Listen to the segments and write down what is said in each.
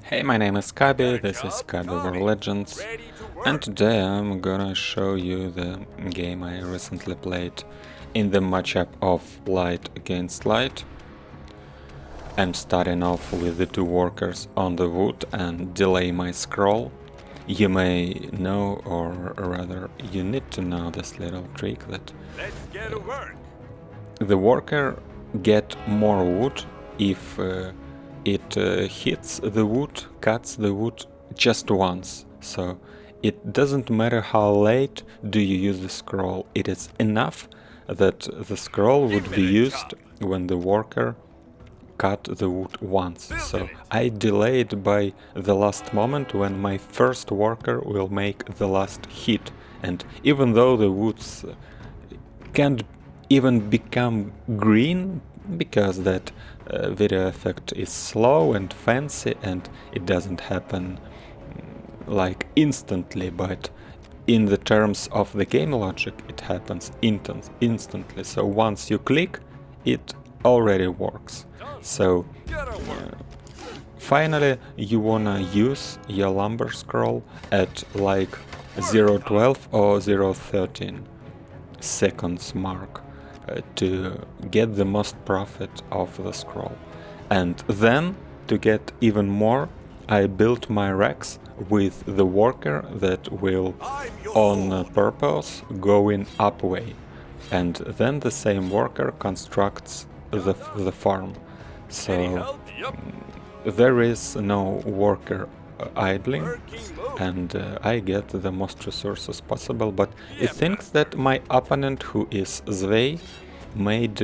Hey, my name is Kaby, this is Kaby War Legends, and today I'm gonna show you the game I recently played in the matchup of light against light. I'm starting off with the two workers on the wood and delay my scroll. You may know, or rather you need to know this little trick that the worker get more wood if it hits the wood, cuts the wood just once. So it doesn't matter how late do you use the scroll, it is enough that the scroll would be used when the worker cut the wood once. So I delayed by the last moment when my first worker will make the last hit, and even though the woods can't even become green because that video effect is slow and fancy and it doesn't happen like instantly, but in the terms of the game logic it happens instantly. So once you click, it already works. So finally you wanna use your lumber scroll at like 0.12 or 0.13 seconds mark to get the most profit of the scroll. And then, to get even more, I built my racks with the worker that will on purpose go in up way, and then the same worker constructs the farm. So there is no worker idling, and I get the most resources possible, but it thinks that my opponent, who is Zvei, made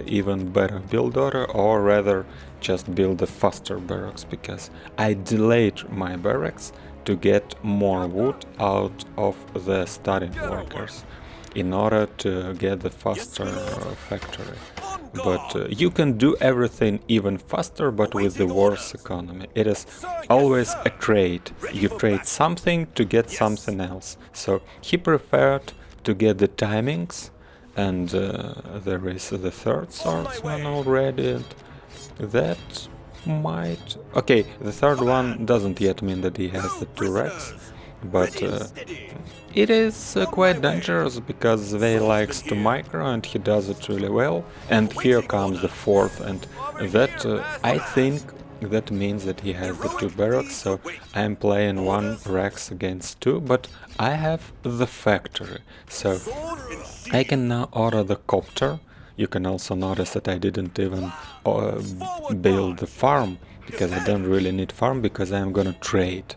even better build order, or rather just build a faster barracks, because I delayed my barracks to get more wood out of the starting workers in order to get the faster factory. But you can do everything even faster, but with the worse economy. It is always a trade. You trade something to get something else. So he preferred to get the timings, and there is the third swordsman already. And that might... Okay, the third one doesn't yet mean that he has the two racks, but it is quite dangerous because Zvei likes to micro and he does it really well. And here comes the fourth, and that I think that means that he has the two barracks, so I'm playing one racks against two, but I have the factory, so I can now order the copter. You can also notice that I didn't even build the farm, because I don't really need farm, because I'm gonna trade.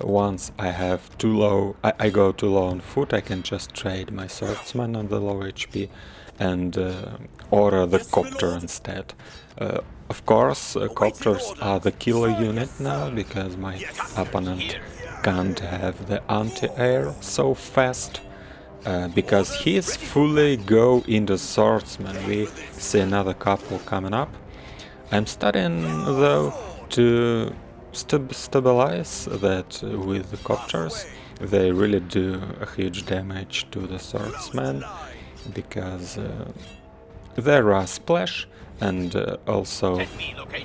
Once I have too low, I go too low on food, I can just trade my swordsman on the low HP and order the copter instead. Of course, copters are the killer unit now, because my opponent can't have the anti-air so fast, because he's fully go into swordsman. We see another couple coming up. I'm studying though to stabilize that with the copters. They really do a huge damage to the swordsman, because there are splash and also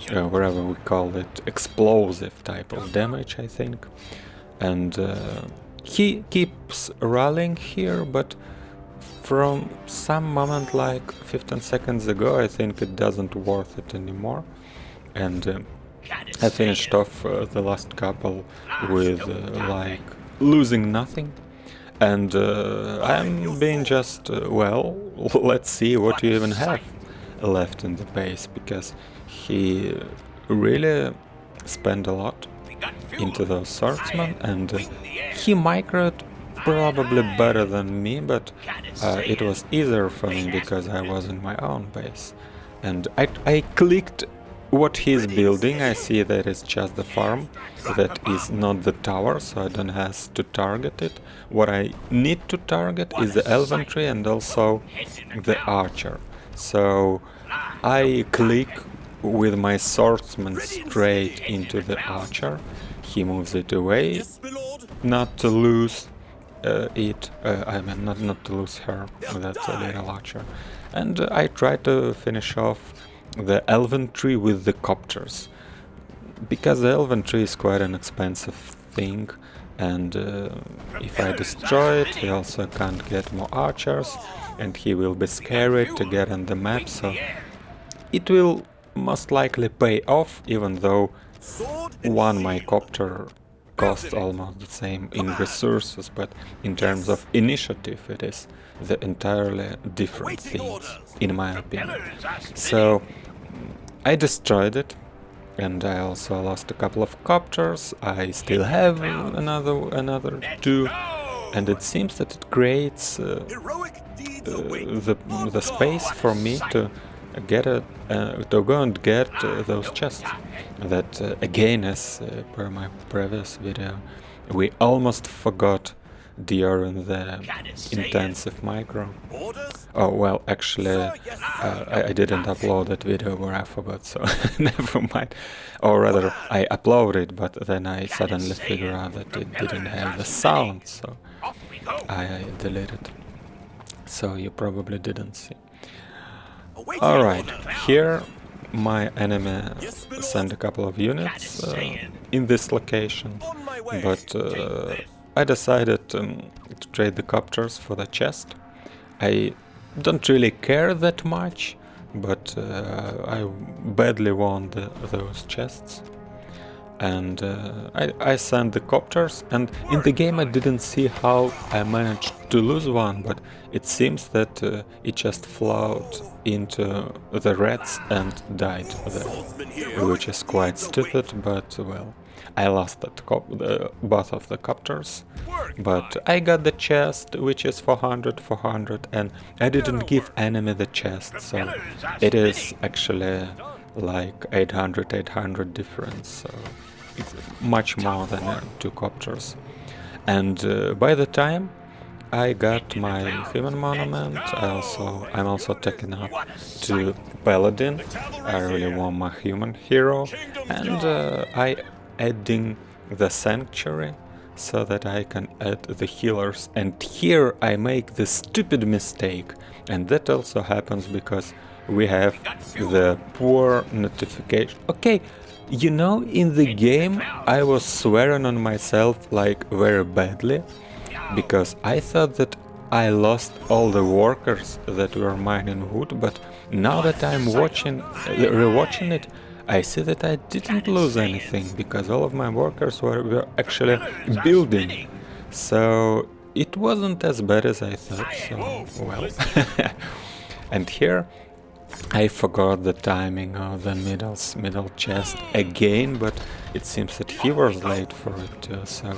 wherever we call it explosive type of damage, I think. And he keeps rallying here, but from some moment like 15 seconds ago I think it doesn't worth it anymore. And I finished off the last couple with like losing nothing, and I'm being just, well, let's see what you even have left in the base, because he really spent a lot into those swordsmen, and he microed probably better than me, but it was easier for me because I was in my own base. And I clicked what he's building. I see that it's just the farm, that is not the tower, so I don't have to target it. What I need to target is the infantry and also the archer. So I click with my swordsman straight into the archer. He moves it away, not to lose it, I mean not to lose her, that's a little archer. And I try to finish off the infantry with the copters. because the elven tree is quite an expensive thing, and if I destroy it, he also can't get more archers, and he will be scared to get on the map, so it will most likely pay off, even though one my copter costs almost the same in resources, but in terms of initiative it is the entirely different things, in my opinion. So I destroyed it, and I also lost a couple of copters. I still have another two, and it seems that it creates the space for me to get to go and get those chests. That again, as per my previous video, we almost forgot during the intensive micro. Oh well, actually, I didn't upload that video where I forgot, so never mind. Or rather, I uploaded, but then I suddenly figured out that it didn't have the sound, so I deleted. So you probably didn't see. Alright, here my enemy sent a couple of units in this location, but I decided to trade the copters for the chest. I don't really care that much, but I badly want those chests. And I sent the copters, and in the game I didn't see how I managed to lose one, but it seems that it just flowed into the rats and died there, which is quite stupid, but well, I lost that both of the copters, but I got the chest, which is 400, and I didn't give enemy the chest, so it is actually like 800 difference, so it's much more than 2 copters. And by the time I got my human monument, I'm also taking up to Paladin. I really want my human hero, and I adding the sanctuary so that I can add the healers. And here I make the stupid mistake, and that also happens because we have the poor notification. Okay, you know, in the game I was swearing on myself like very badly, because I thought that I lost all the workers that were mining wood, but now that I'm rewatching it, I see that I didn't lose anything, because all of my workers were actually building. So it wasn't as bad as I thought, so well. And here I forgot the timing of the middle chest again, but it seems that he was late for it too, so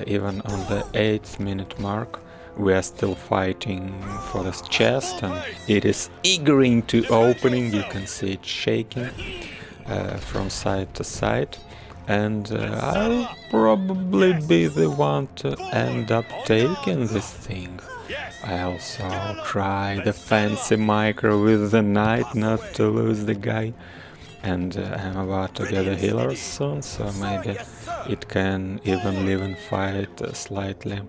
even on the 8th minute mark we are still fighting for this chest, and it is eagering to opening. You can see it shaking from side to side, and I'll probably be the one to end up taking this thing. I also try the fancy micro with the knight not to lose the guy, and I'm about to get a healer soon, so maybe it can even live and fight a slightly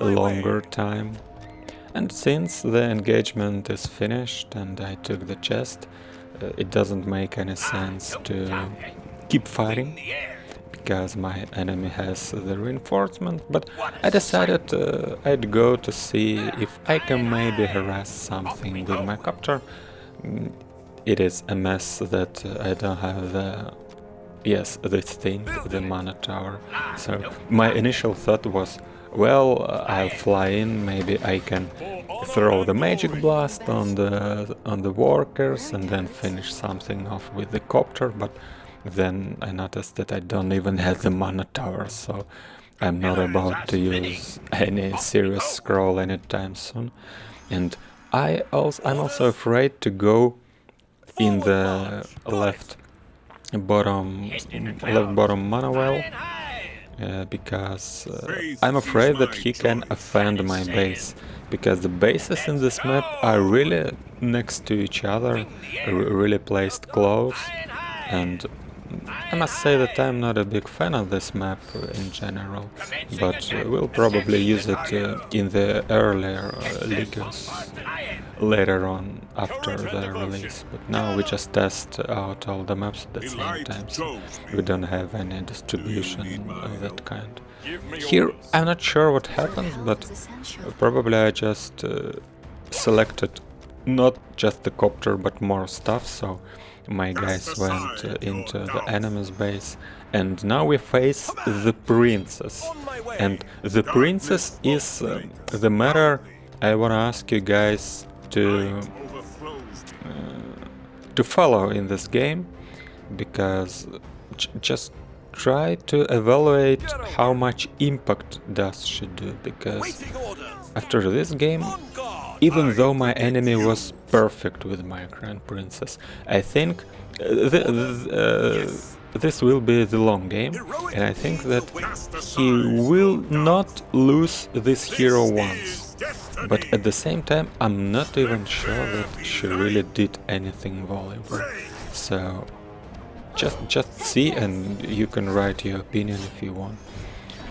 longer time. And since the engagement is finished and I took the chest, it doesn't make any sense to keep fighting, because my enemy has the reinforcement, but I decided I'd go to see if I can maybe harass something with my copter. It is a mess that I don't have this thing, the mana tower. So my initial thought was, well, I'll fly in, maybe I can throw the magic blast on the workers and then finish something off with the copter, but then I noticed that I don't even have the mana tower, so I'm not about to use any serious scroll anytime soon. And I'm also afraid to go in the left bottom mana well, because I'm afraid that he can offend my base, because the bases in this map are really next to each other, really placed close, and I must say that I'm not a big fan of this map in general, but we'll probably use it in the earlier leagues later on after the release. But now we just test out all the maps at the same time, so we don't have any distribution of that kind. Here I'm not sure what happened, but probably I just selected not just the copter but more stuff, so my guys went into the enemy's base, and now we face the princess. And the princess is the matter I wanna ask you guys to follow in this game, because just try to evaluate how much impact does she do, because after this game, even though my enemy was perfect with my Grand Princess, I think this will be the long game, and I think that he will not lose this hero once. But at the same time, I'm not even sure that she really did anything valuable. So just see, and you can write your opinion if you want.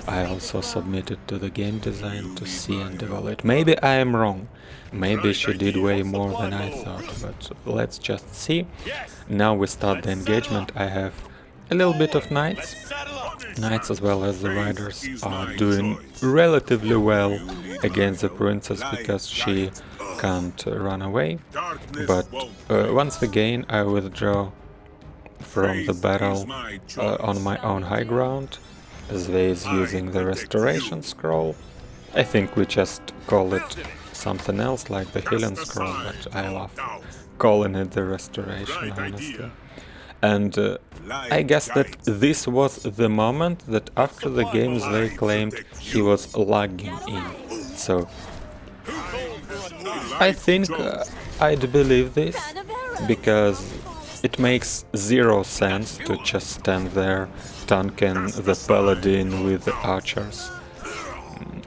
I also submitted to the game design to see and evaluate. Maybe I am wrong. Maybe she did way more than I thought, but let's just see. Now we start the engagement. I have a little bit of knights. Knights as well as the riders are doing relatively well against the princess because she can't run away. But once again I withdraw from the battle on my own high ground. Zvei is using the restoration scroll. I think we just call it something else like the healing scroll, but I love calling it the restoration, honestly. And I guess that this was the moment that after the game Zvei claimed he was lagging in. So I think I'd believe this, because it makes zero sense to just stand there tanking the paladin with the archers.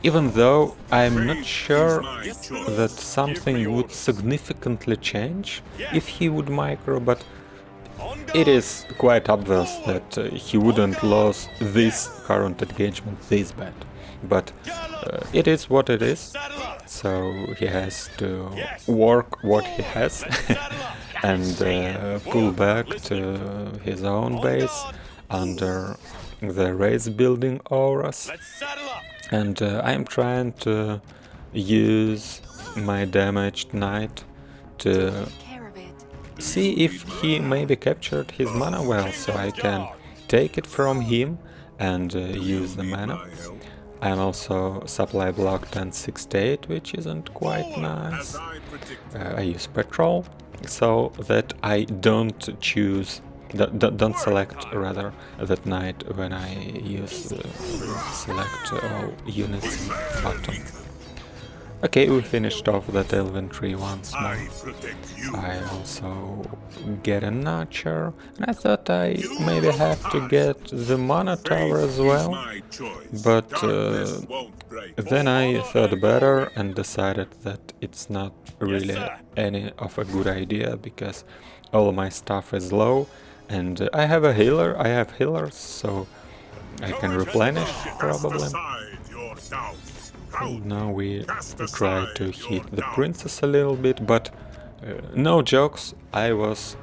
Even though I'm not sure that something would significantly change if he would micro, but it is quite obvious that he wouldn't lose this current engagement this bad. But it is what it is, so he has to work what he has and pull back to his own base under the race building auras. And I'm trying to use my damaged knight to see if he maybe captured his mana well, so I can take it from him and use the mana. I'm also supply blocked and 68, which isn't quite nice. I use patrol so that I don't choose, don't select rather that knight when I use select all units button. Okay, we finished off that elven tree once more. I also get an archer, and I thought I maybe have to get the mana tower as well, but then I thought better and decided that it's not really any of a good idea, because all my stuff is low, and I have a healer, I have healers, so I can replenish probably. Now we try to hit the princess a little bit, but no jokes, I was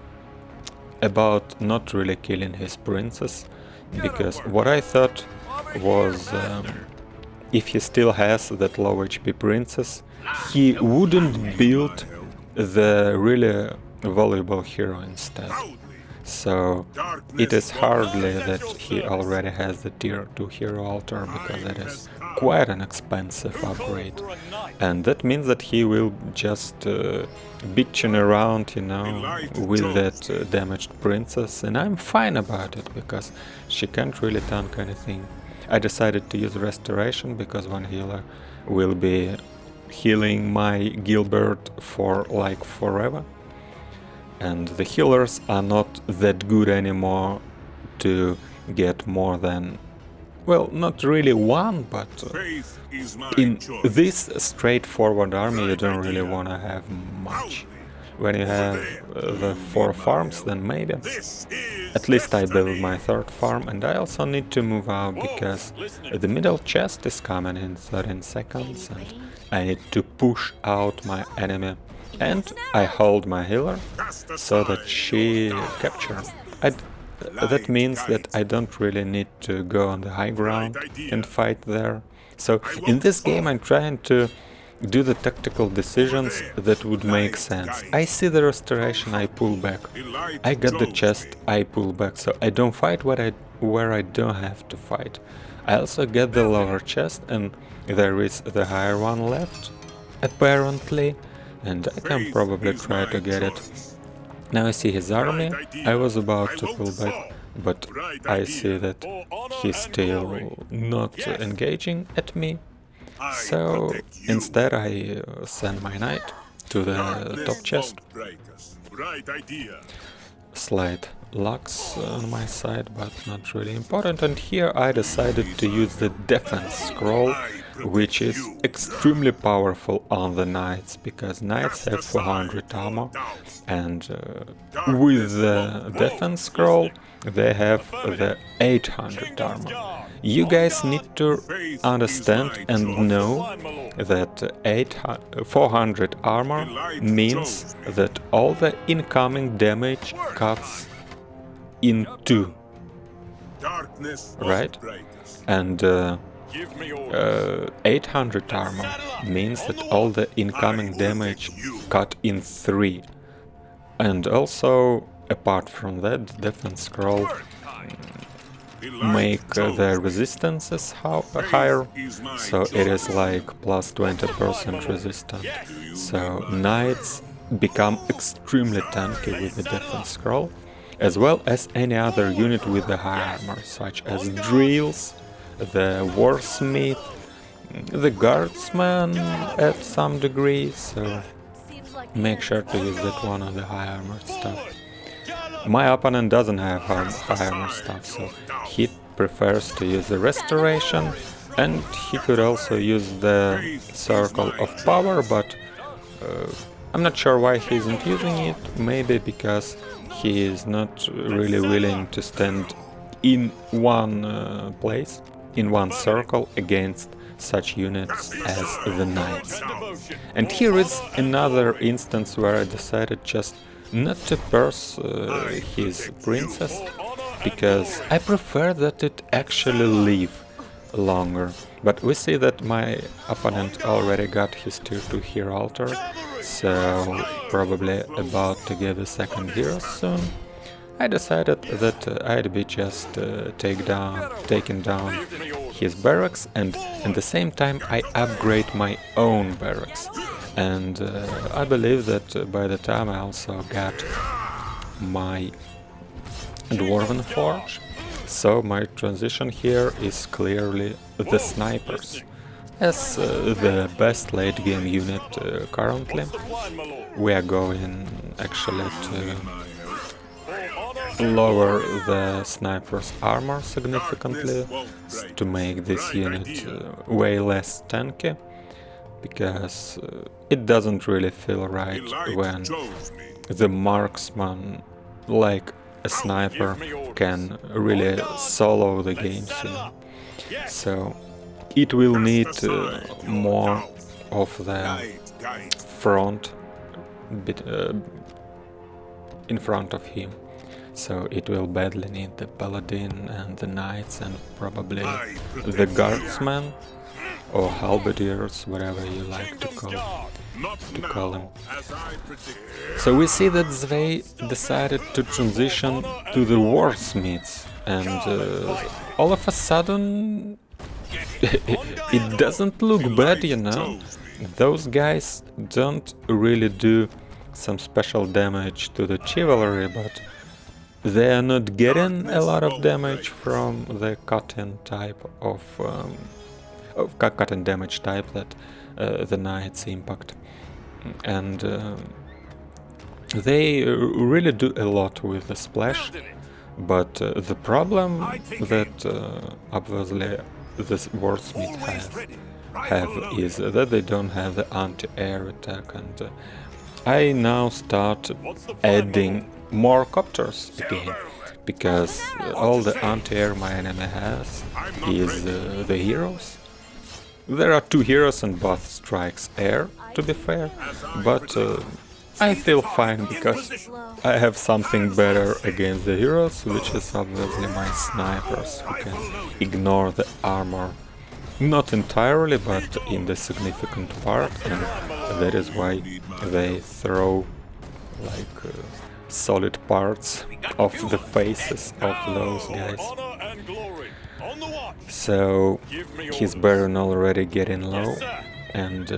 about not really killing his princess, because what I thought was if he still has that low HP princess, he wouldn't build the really valuable hero instead. So it is hardly that he already has the tier 2 hero altar, because it is quite an expensive upgrade. And that means that he will just bitching around, you know, with that damaged princess, and I'm fine about it, because she can't really tank anything. I decided to use restoration, because one healer will be healing my Gilbert for like forever. And the healers are not that good anymore to get more than, well, not really one, but in this straightforward army you don't really want to have much. when you have the 4 farms, then maybe. At least I build my 3rd farm, and I also need to move out because the middle chest is coming in 13 seconds, and I need to push out my enemy. And I hold my healer so that she captures. That means that I don't really need to go on the high ground and fight there. So in this game I'm trying to do the tactical decisions that would make sense. I see the restoration, I pull back. I get the chest, I pull back. So I don't fight where I don't have to fight. I also get the lower chest, and there is the higher one left, apparently, and I can probably try to get it. Now I see his army. I was about to pull back, but I see that he's still not engaging at me. So instead I send my knight to the top chest. Slight lux on my side, but not really important. And here I decided to use the defense scroll, which is extremely powerful on the knights, because knights have 400 armor, and with the defense scroll they have the 800 armor. You guys need to understand and know that 400 armor means that all the incoming damage cuts in 2, right? And 800 armor means that all the incoming damage cut in 3. And also, apart from that, defense scroll make the resistances higher, so it is like plus 20% resistant. So knights become extremely tanky with the defense scroll, as well as any other unit with the high armor, such as drills, the warsmith, the guardsman at some degree, so make sure to use that one on the high armored stuff. My opponent doesn't have high armor stuff, so he prefers to use the restoration, and he could also use the circle of power, but I'm not sure why he isn't using it. Maybe because he is not really willing to stand in one place, in one circle, against such units as the knights. And here is another instance where I decided just not to curse his princess, because I prefer that it actually live longer. But we see that my opponent already got his tier 2 hero altar, so probably about to get a second hero soon. I decided that I'd be just taking down his barracks, and at the same time I upgrade my own barracks. And I believe that by the time I also got my Dwarven Forge, so my transition here is clearly the snipers. As the best late game unit currently, we are going actually to lower the sniper's armor significantly to make this unit way less tanky, because it doesn't really feel right when the marksman, like a sniper, can really solo the games, you know. So it will need more of the front bit in front of him. So it will badly need the paladin and the knights and probably the guardsmen or halberdiers, whatever you like to call them. So we see that Zvei decided to transition to the warsmiths, and all of a sudden it doesn't look bad, you know. Those guys don't really do some special damage to the chivalry, but they are not getting a lot of damage from the cutting type of cutting damage type that the knights impact, and they really do a lot with the splash. But the problem that obviously this warsmith have is that they don't have the anti-air attack, and I now start adding more copters again, because all the anti-air my enemy has is the heroes. There are two heroes and both strikes air, to be fair, but I feel fine because I have something better against the heroes, which is obviously my snipers, who can ignore the armor. Not entirely, but in the significant part, and that is why they throw like solid parts of the faces of those guys. So his Baron already getting low, and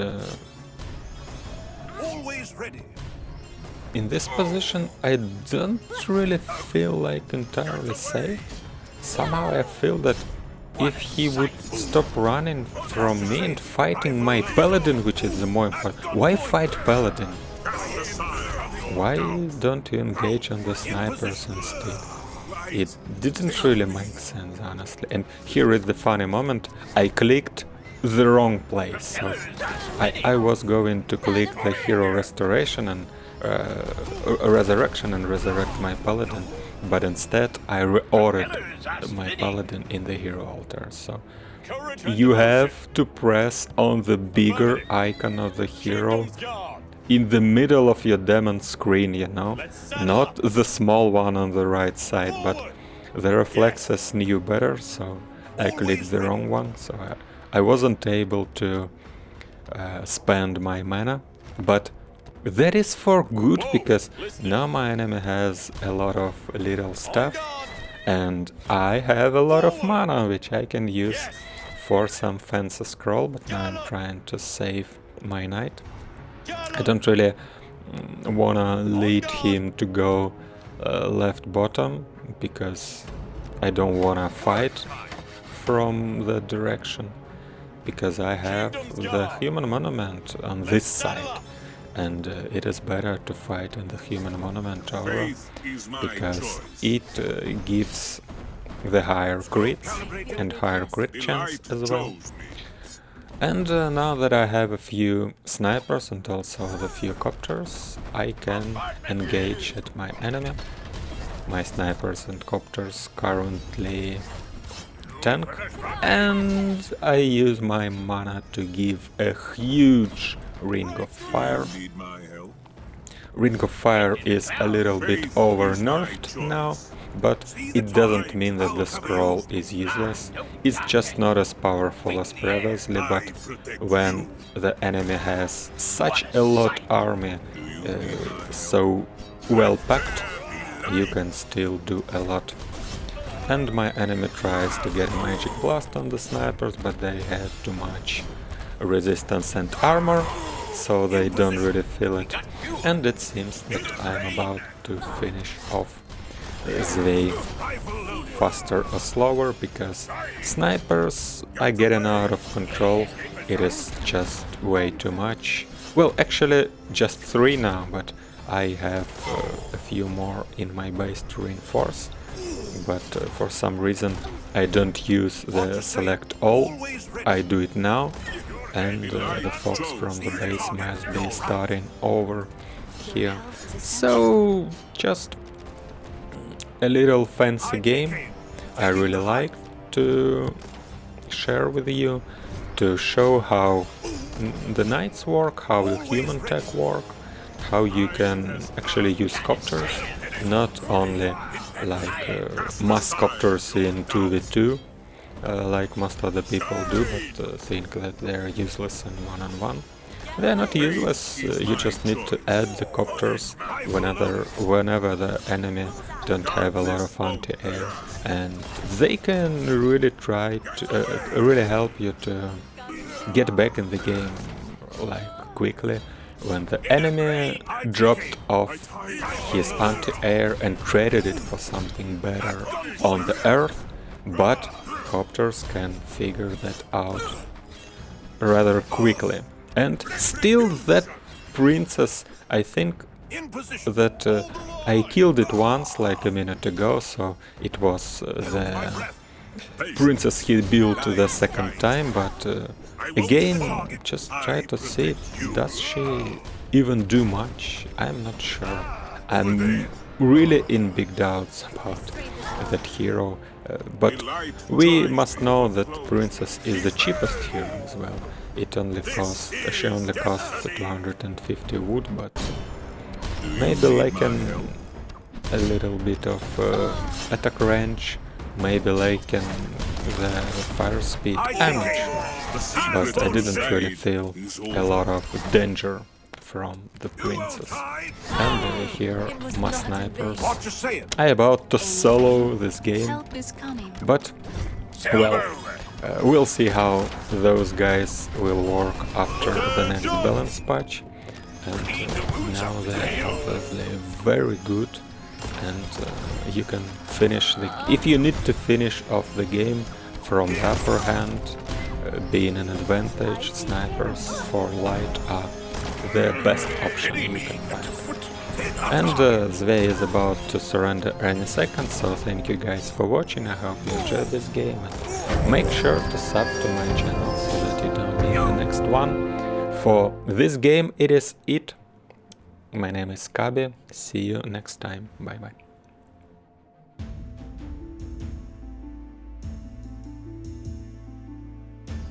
in this position I don't really feel like entirely safe. Somehow I feel that if he would stop running from me and fighting my paladin, which is the more important. Why fight paladin? Why don't you engage on the snipers instead? It didn't really make sense, honestly. And here is the funny moment. I clicked the wrong place. So I was going to click the hero restoration and resurrection and resurrect my paladin, but instead I reordered my paladin in the hero altar. So you have to press on the bigger icon of the hero in the middle of your demon screen, you know, not the small one on the right side, but the reflexes knew better, so I clicked the wrong one, so I wasn't able to spend my mana, but that is for good, because now my enemy has a lot of little stuff, and I have a lot of mana, which I can use for some fancy scroll, but now I'm trying to save my knight. I don't really wanna lead him to go left bottom, because I don't wanna fight from the direction, because I have the human monument on this side, and it is better to fight in the human monument aura, because it gives the higher crits and higher crit chance as well. And now that I have a few snipers and also the few copters, I can engage at my enemy. My snipers and copters currently tank, and I use my mana to give a huge Ring of Fire. Ring of Fire is a little bit over-nerfed now, but it doesn't mean that the scroll is useless. It's just not as powerful as previously, but when the enemy has such a lot army, so well packed, you can still do a lot. And my enemy tries to get magic blast on the snipers, but they have too much resistance and armor, so they don't really feel it. And it seems that I'm about to finish off zvei faster or slower, because snipers are getting out of control. It is just way too much. Well, actually just 3 now, but I have a few more in my base to reinforce. But for some reason I don't use the select all. I do it now, and the fox from the base must be starting over here. So just a little fancy game I really like to share with you, to show how the knights work, how the human tech work, how you can actually use copters, not only like mass copters in 2v2 like most other people do, but think that they're useless in 1-on-1. They're not useless, you just need to add the copters whenever the enemy don't have a lot of anti-air, and they can really try to really help you to get back in the game like quickly. When the enemy dropped off his anti-air and traded it for something better on the earth, but copters can figure that out rather quickly. And still that princess, I think that I killed it once like a minute ago, so it was the princess he built the second time, but again, just try to see, does she even do much? I'm not sure. I'm really in big doubts about that hero, but we must know that Princess is the cheapest hero as well. She only costs 250 wood, but maybe like a little bit of attack range, maybe like the fire speed, I'm not sure. But I didn't really feel a lot of danger from the Princess. And here my snipers. I about to solo this game, but well, we'll see how those guys will work after the next balance patch. And now they're obviously very good, and you can finish if you need to finish off the game from the upper hand, being an advantage, snipers for light are the best option you can find. And Zvei is about to surrender any second, so thank you guys for watching. I hope you enjoyed this game, and make sure to sub to my channel so that you don't miss the next one. For this game it is it. My name is Kaby. See you next time. Bye bye.